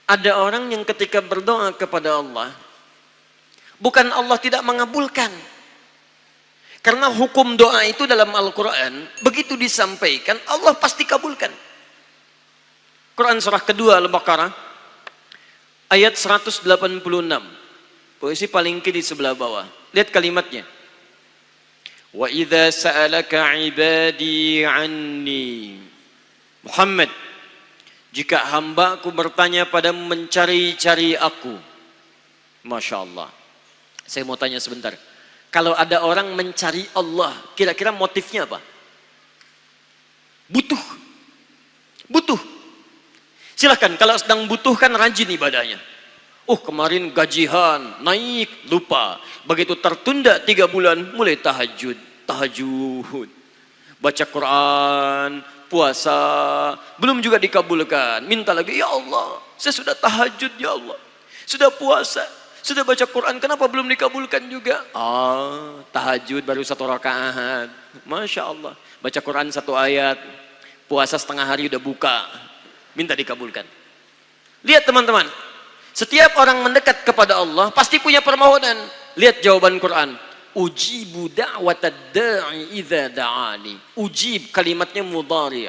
Ada orang yang ketika berdoa kepada Allah, bukan Allah tidak mengabulkan. Karena hukum doa itu dalam Al-Quran, begitu disampaikan, Allah pasti kabulkan. Quran surah kedua Al-Baqarah, ayat 186. Posisi paling kiri sebelah bawah. Lihat kalimatnya. Wa idza sa'alaka 'ibadi 'anni. Muhammad, jika hambaku bertanya padamu mencari-cari aku. Masya Allah. Saya mau tanya sebentar. Kalau ada orang mencari Allah, kira-kira motifnya apa? Butuh. Butuh. Silahkan, kalau sedang butuh kan rajin ibadahnya. Kemarin gajian, naik, lupa. Begitu tertunda 3 bulan, mulai tahajud. Baca Quran, puasa, belum juga dikabulkan. Minta lagi, ya Allah, saya sudah tahajud ya Allah. Sudah puasa, sudah baca Quran, kenapa belum dikabulkan juga? Tahajud baru 1 rakaat. Masya Allah. Baca Quran 1 ayat, puasa setengah hari udah buka. Minta dikabulkan. Lihat teman-teman, setiap orang mendekat kepada Allah pasti punya permohonan. Lihat jawaban Quran. Ujibu da'watad da'i idza da'ani. Ujib kalimatnya mudhari'.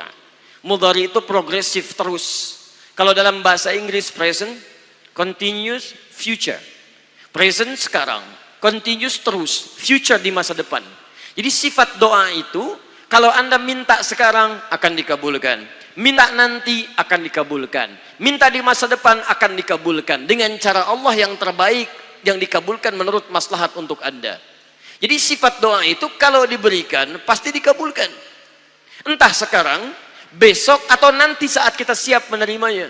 Mudhari' itu progresif terus. Kalau dalam bahasa Inggris present, continuous, future. Present sekarang, continuous terus, future di masa depan. Jadi sifat doa itu, kalau Anda minta sekarang akan dikabulkan. Minta nanti akan dikabulkan. Minta di masa depan akan dikabulkan. Dengan cara Allah yang terbaik, yang dikabulkan menurut maslahat untuk Anda. Jadi sifat doa itu kalau diberikan pasti dikabulkan. Entah sekarang, besok, atau nanti saat kita siap menerimanya.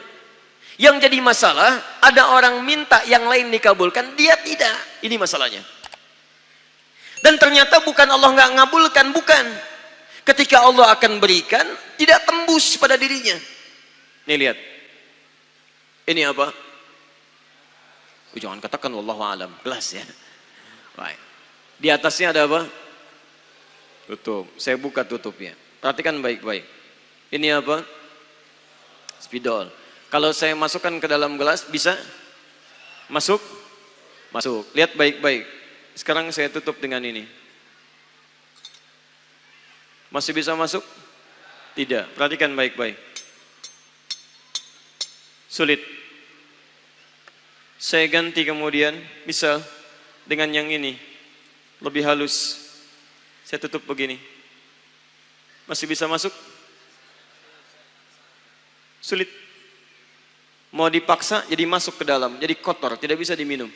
Yang jadi masalah, ada orang minta yang lain dikabulkan, dia tidak. Ini masalahnya. Dan ternyata bukan Allah nggak ngabulkan, bukan. Ketika Allah akan berikan, tidak tembus pada dirinya. Nih lihat. Ini apa? Jangan katakan wallahu alam, gelas ya. Baik. Di atasnya ada apa? Tutup. Saya buka tutupnya. Perhatikan baik-baik. Ini apa? Spidol. Kalau saya masukkan ke dalam gelas, bisa? Masuk? Masuk. Lihat baik-baik. Sekarang saya tutup dengan ini. Masih bisa masuk? Tidak. Perhatikan baik-baik. Sulit. Saya ganti kemudian, bisa dengan yang ini. Lebih halus. Saya tutup begini. Masih bisa masuk? Sulit. Mau dipaksa jadi masuk ke dalam, jadi kotor, tidak bisa diminum.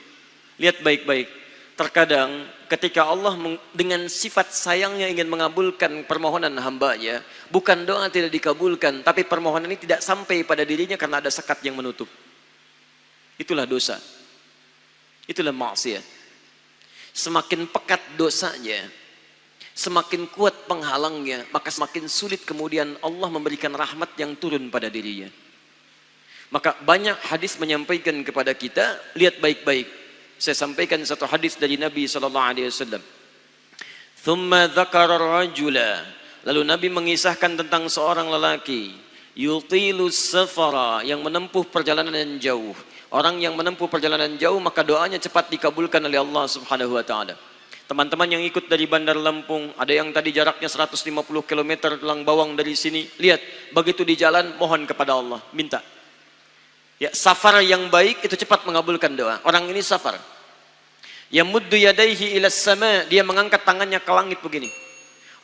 Lihat baik-baik. Terkadang ketika Allah dengan sifat sayangnya ingin mengabulkan permohonan hambanya, bukan doa tidak dikabulkan, tapi permohonan ini tidak sampai pada dirinya karena ada sekat yang menutup. Itulah dosa. Itulah maksiat. Semakin pekat dosanya, semakin kuat penghalangnya, maka semakin sulit kemudian Allah memberikan rahmat yang turun pada dirinya. Maka banyak hadis menyampaikan kepada kita, lihat baik-baik. Saya sampaikan satu hadis dari Nabi SAW. Thumma dzakara rajula. Lalu Nabi mengisahkan tentang seorang lelaki, yutilu safara, yang menempuh perjalanan yang jauh. Orang yang menempuh perjalanan jauh maka doanya cepat dikabulkan oleh Allah Subhanahu wa taala. Teman-teman yang ikut dari Bandar Lampung, ada yang tadi jaraknya 150 km Tulang Bawang dari sini. Lihat, begitu di jalan mohon kepada Allah, minta. Ya, safar yang baik itu cepat mengabulkan doa. Orang ini safar. Yamuddu yadaihi ilas sama, dia mengangkat tangannya ke langit begini.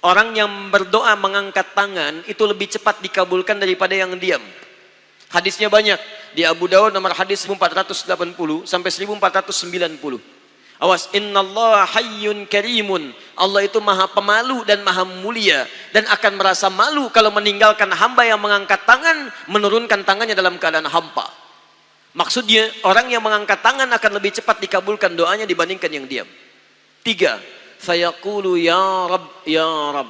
Orang yang berdoa mengangkat tangan itu lebih cepat dikabulkan daripada yang diam. Hadisnya banyak. Di Abu Dawud nomor hadis 1480 sampai 1490. Awas, innallaha hayyun karimun. Allah itu maha pemalu dan maha mulia, dan akan merasa malu kalau meninggalkan hamba yang mengangkat tangan, menurunkan tangannya dalam keadaan hampa. Maksudnya orang yang mengangkat tangan akan lebih cepat dikabulkan doanya dibandingkan yang diam. 3. Fayaqulu ya Rabb ya Rabb.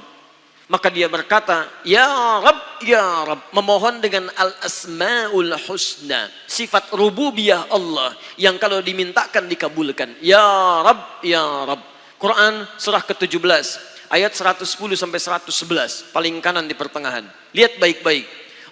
Maka dia berkata, ya Rabb, memohon dengan al-asma'ul husna, sifat rububiyah Allah yang kalau dimintakan dikabulkan. Ya Rabb. Quran surah ke-17 ayat 110 sampai 111, paling kanan di pertengahan. Lihat baik-baik.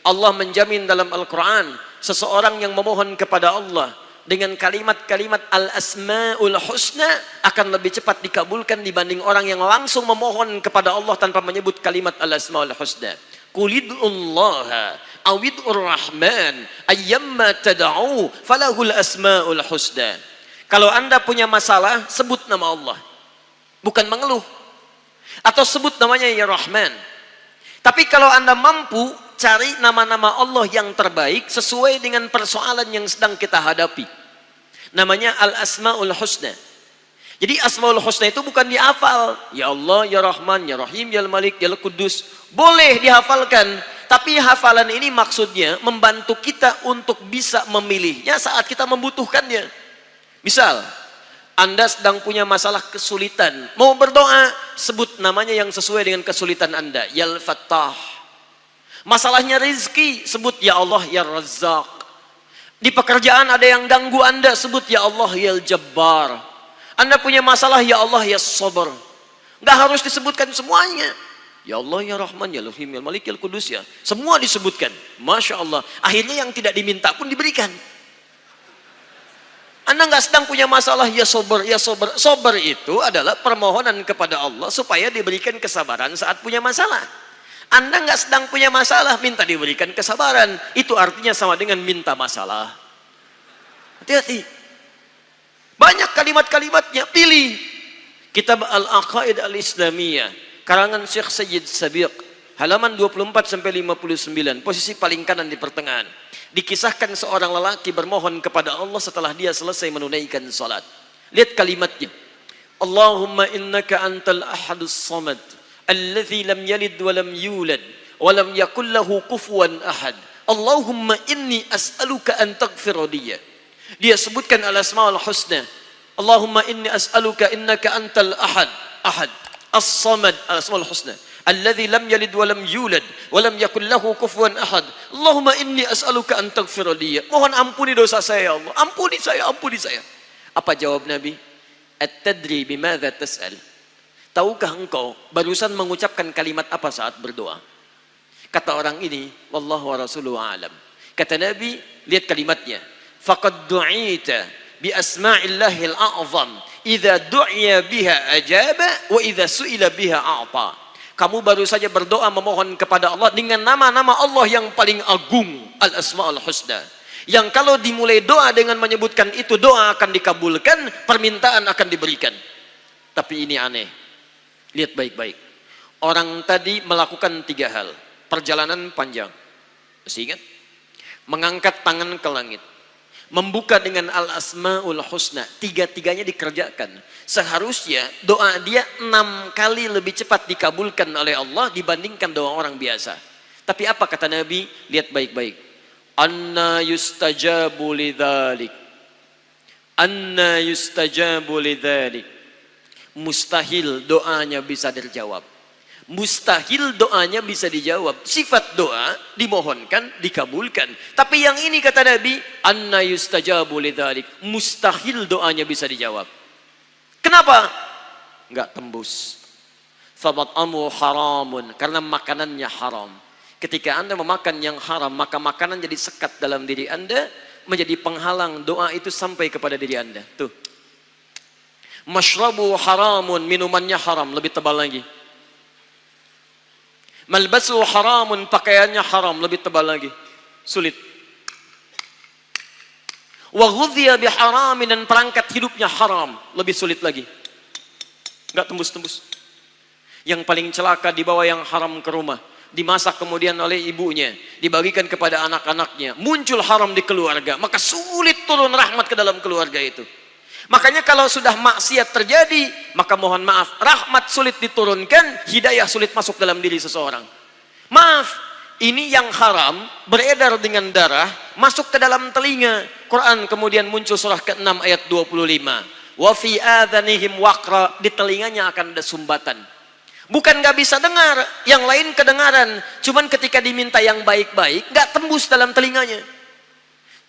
Allah menjamin dalam Al-Quran seseorang yang memohon kepada Allah dengan kalimat-kalimat al-asma'ul husna akan lebih cepat dikabulkan dibanding orang yang langsung memohon kepada Allah tanpa menyebut kalimat al-asma'ul husna. Qulidullaha awidur rahman ayyamma tad'u falahul asma'ul husna. Kalau Anda punya masalah, sebut nama Allah, bukan mengeluh, atau sebut namanya ya Rahman. Tapi kalau Anda mampu, cari nama-nama Allah yang terbaik sesuai dengan persoalan yang sedang kita hadapi. Namanya Al-Asma'ul Husna. Jadi Asma'ul Husna itu bukan dihafal. Ya Allah, Ya Rahman, Ya Rahim, Ya Malik, Ya Qudus. Boleh dihafalkan. Tapi hafalan ini maksudnya membantu kita untuk bisa memilihnya saat kita membutuhkannya. Misal, Anda sedang punya masalah kesulitan. Mau berdoa, sebut namanya yang sesuai dengan kesulitan Anda. Ya Al-Fattah. Masalahnya rezeki, sebut ya Allah ya Razzaq. Di pekerjaan ada yang ganggu Anda, sebut ya Allah ya Jabbar. Anda punya masalah, ya Allah ya Sabar. Nggak harus disebutkan semuanya. Ya Allah ya Rahman ya Rahim ya Malik ya Qudus ya. Semua disebutkan. Masya Allah. Akhirnya yang tidak diminta pun diberikan. Anda nggak sedang punya masalah, ya Sabar ya Sabar. Sabar itu adalah permohonan kepada Allah supaya diberikan kesabaran saat punya masalah. Anda nggak sedang punya masalah, minta diberikan kesabaran. Itu artinya sama dengan minta masalah. Hati-hati. Banyak kalimat-kalimatnya, pilih. Kitab Al-Aqaid Al-Islamiyah, karangan Syekh Sayyid Sabiq, halaman 24-59, posisi paling kanan di pertengahan. Dikisahkan seorang lelaki bermohon kepada Allah setelah dia selesai menunaikan salat. Lihat kalimatnya. Allahumma innaka antal ahadus samad. Alladzi lam yalid wa lam yulad wa lam yakul lahu kufuwan ahad. Allahumma inni as'aluka an taghfira li. Dia sebutkan al-asmaul husna. Allahumma inni as'aluka innaka antal ahad, ahad, as-samad, al-asmaul husna. Alladzi lam yalid wa lam yulad wa lam yakul lahu kufuwan ahad. Allahumma inni as'aluka an taghfira li. Mohon ampuni dosa saya ya Allah. Ampuni saya, ampuni saya. Apa jawab Nabi? At-tadri bimadza tas'al? Tahukah engkau barusan mengucapkan kalimat apa saat berdoa? Kata orang ini, wallahu wa rasuluhu a'lam. Kata Nabi, lihat kalimatnya. Faqad du'ita bi asma'illahil a'zam. Idza du'iya biha ajaba wa idza su'ila biha a'ta. Kamu baru saja berdoa memohon kepada Allah dengan nama-nama Allah yang paling agung, al-asma'ul husna. Yang kalau dimulai doa dengan menyebutkan itu, doa akan dikabulkan, permintaan akan diberikan. Tapi ini aneh. Lihat baik-baik. Orang tadi melakukan 3 hal. Perjalanan panjang. Masih ingat? Mengangkat tangan ke langit. Membuka dengan al-asma'ul husna. 3-tiganya dikerjakan. Seharusnya doa dia 6 kali lebih cepat dikabulkan oleh Allah dibandingkan doa orang biasa. Tapi apa kata Nabi? Lihat baik-baik. Anna yustajabu lidzalik. Anna yustajabu lidzalik. Mustahil doanya bisa dijawab. Mustahil doanya bisa dijawab. Sifat doa dimohonkan, dikabulkan. Tapi yang ini kata Nabi, anna yustajabu lidzalik. Mustahil doanya bisa dijawab. Kenapa? Enggak tembus. Famat'amu haramun, karena makanannya haram. Ketika Anda memakan yang haram, maka makanan jadi sekat dalam diri Anda, menjadi penghalang doa itu sampai kepada diri Anda. Tuh. Mashrabu haramun, minumannya haram, lebih tebal lagi. Malbasu haramun, pakaiannya haram, lebih tebal lagi. Sulit. Wa ghudhiya biharamin, dan perangkat hidupnya haram, lebih sulit lagi. Enggak tembus-tembus. Yang paling celaka dibawa yang haram ke rumah, dimasak kemudian oleh ibunya, dibagikan kepada anak-anaknya, muncul haram di keluarga, maka sulit turun rahmat ke dalam keluarga itu. Makanya kalau sudah maksiat terjadi, maka mohon maaf, rahmat sulit diturunkan, hidayah sulit masuk dalam diri seseorang. Maaf, ini yang haram beredar dengan darah, masuk ke dalam telinga. Quran kemudian muncul surah ke-6 ayat 25. Wa fi adhanihim waqra, di telinganya akan ada sumbatan. Bukan nggak bisa dengar, yang lain kedengaran, cuman ketika diminta yang baik-baik nggak tembus dalam telinganya.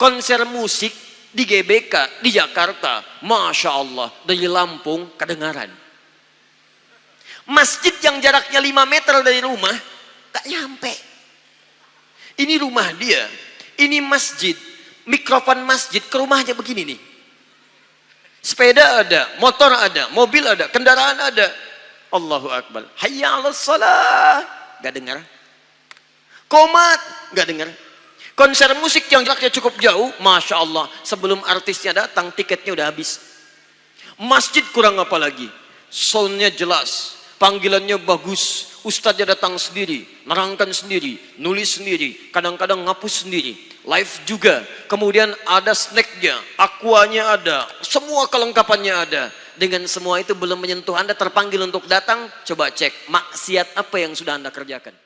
Konser musik di GBK, di Jakarta, Masya Allah, dari Lampung kedengaran. Masjid yang jaraknya 5 meter dari rumah, gak nyampe. Ini rumah dia, ini masjid, Mikrofon masjid ke rumahnya begini nih. Sepeda ada, motor ada, mobil ada, kendaraan ada. Allahu Akbar. Hayya 'alas shalah. Gak dengar. Qomat, gak dengar. Konser musik yang jaraknya cukup jauh, Masya Allah. Sebelum artisnya datang, tiketnya udah habis. Masjid kurang apa lagi? Soundnya jelas, panggilannya bagus. Ustadznya datang sendiri, nerangkan sendiri, nulis sendiri, kadang-kadang ngapus sendiri, live juga. Kemudian ada snacknya, aquanya ada, semua kelengkapannya ada. Dengan semua itu belum menyentuh Anda terpanggil untuk datang, coba cek maksiat apa yang sudah Anda kerjakan.